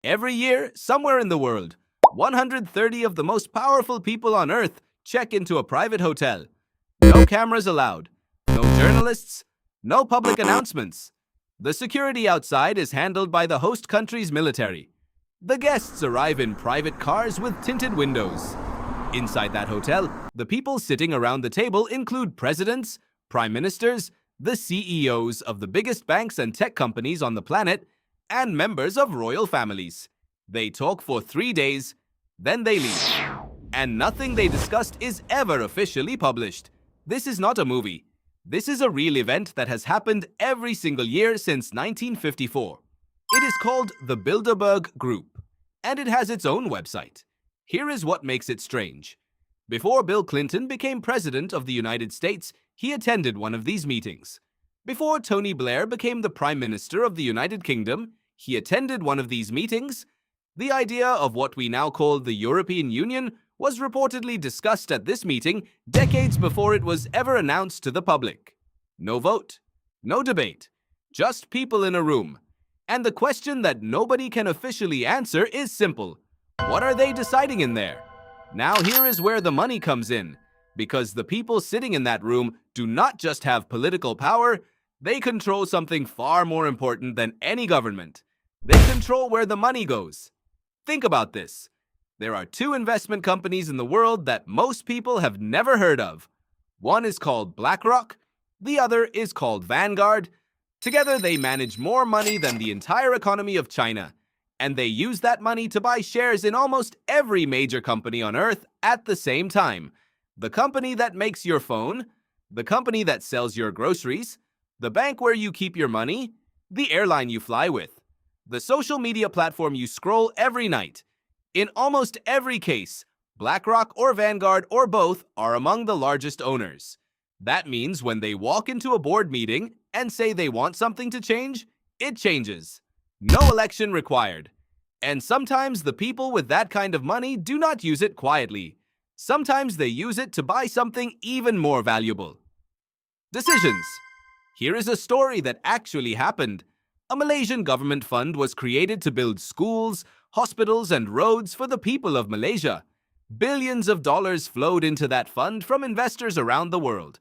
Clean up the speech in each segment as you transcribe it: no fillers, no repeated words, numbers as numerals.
Every year, somewhere in the world, 130 of the most powerful people on Earth check into a private hotel. No cameras allowed, no journalists, no public announcements. The security outside is handled by the host country's military. The guests arrive in private cars with tinted windows. Inside that hotel, the people sitting around the table include presidents, prime ministers, the CEOs of the biggest banks and tech companies on the planet, and members of royal families. They talk for 3 days, then they leave. And nothing they discussed is ever officially published. This is not a movie. This is a real event that has happened every single year since 1954. It is called the Bilderberg Group, and it has its own website. Here is what makes it strange. Before Bill Clinton became president of the United States, he attended one of these meetings. Before Tony Blair became the Prime Minister of the United Kingdom, he attended one of these meetings. The idea of what we now call the European Union was reportedly discussed at this meeting decades before it was ever announced to the public. No vote, no debate, just people in a room. And the question that nobody can officially answer is simple. What are they deciding in there? Now here is where the money comes in, because the people sitting in that room do not just have political power, they control something far more important than any government. They control where the money goes. Think about this. There are 2 investment companies in the world that most people have never heard of. One is called BlackRock, the other is called Vanguard. Together they manage more money than the entire economy of China, and they use that money to buy shares in almost every major company on Earth at the same time. The company that makes your phone, the company that sells your groceries, the bank where you keep your money, the airline you fly with, the social media platform you scroll every night. In almost every case, BlackRock or Vanguard or both are among the largest owners. That means when they walk into a board meeting and say they want something to change, it changes. No election required. And sometimes the people with that kind of money do not use it quietly. Sometimes they use it to buy something even more valuable. Decisions. Here is a story that actually happened. A Malaysian government fund was created to build schools, hospitals, and roads for the people of Malaysia. Billions of dollars flowed into that fund from investors around the world.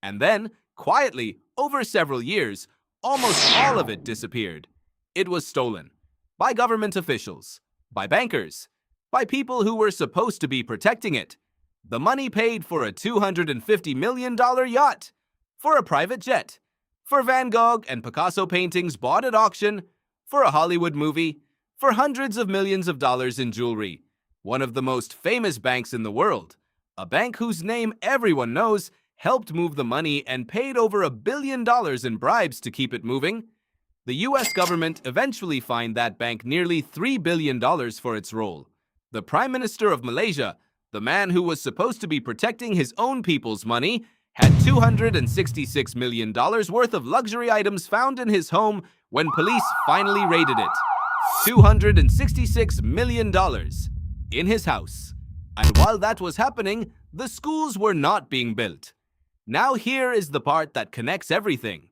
And then, quietly, over several years, almost all of it disappeared. It was stolen. By government officials, by bankers, by people who were supposed to be protecting it. The money paid for a $250 million yacht, for a private jet, for Van Gogh and Picasso paintings bought at auction, for a Hollywood movie, for hundreds of millions of dollars in jewelry. One of the most famous banks in the world, a bank whose name everyone knows, helped move the money and paid over $1 billion in bribes to keep it moving. The US government eventually fined that bank nearly $3 billion for its role. The Prime Minister of Malaysia, the man who was supposed to be protecting his own people's money, had $266 million worth of luxury items found in his home when police finally raided it. $266 million in his house. And while that was happening, the schools were not being built. Now here is the part that connects everything.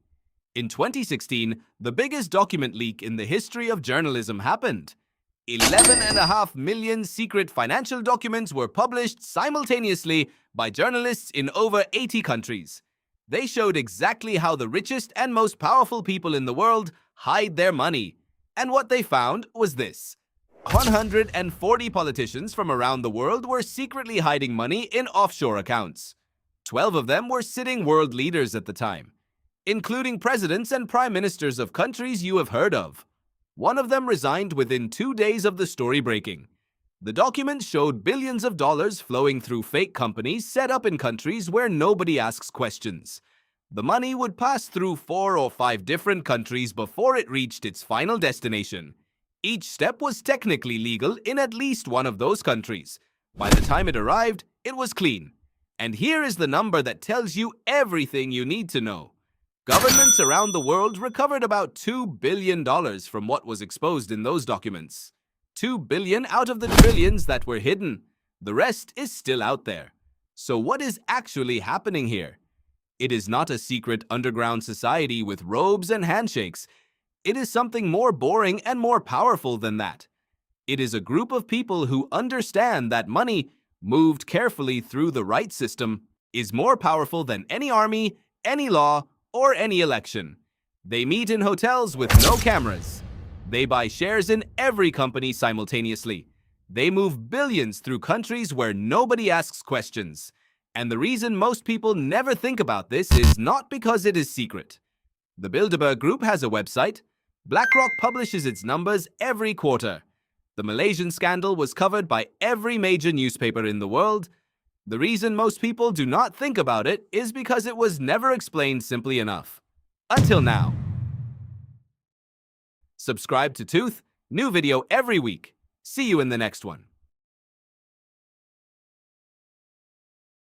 In 2016, the biggest document leak in the history of journalism happened. 11.5 million secret financial documents were published simultaneously by journalists in over 80 countries. They showed exactly how the richest and most powerful people in the world hide their money. And what they found was this. 140 politicians from around the world were secretly hiding money in offshore accounts. 12 of them were sitting world leaders at the time, including presidents and prime ministers of countries you have heard of. One of them resigned within 2 days of the story breaking. The documents showed billions of dollars flowing through fake companies set up in countries where nobody asks questions. The money would pass through 4 or 5 different countries before it reached its final destination. Each step was technically legal in at least one of those countries. By the time it arrived, it was clean. And here is the number that tells you everything you need to know. Governments around the world recovered about $2 billion from what was exposed in those documents. $2 billion out of the trillions that were hidden. The rest is still out there. So what is actually happening here? It is not a secret underground society with robes and handshakes. It is something more boring and more powerful than that. It is a group of people who understand that money, moved carefully through the right system, is more powerful than any army, any law, or any election. They meet in hotels with no cameras. They buy shares in every company simultaneously. They move billions through countries where nobody asks questions. And the reason most people never think about this is not because it is secret. The Bilderberg Group has a website. BlackRock publishes its numbers every quarter. The Malaysian scandal was covered by every major newspaper in the world. The reason most people do not think about it is because it was never explained simply enough. Until now. Subscribe to Tooth, new video every week. See you in the next one.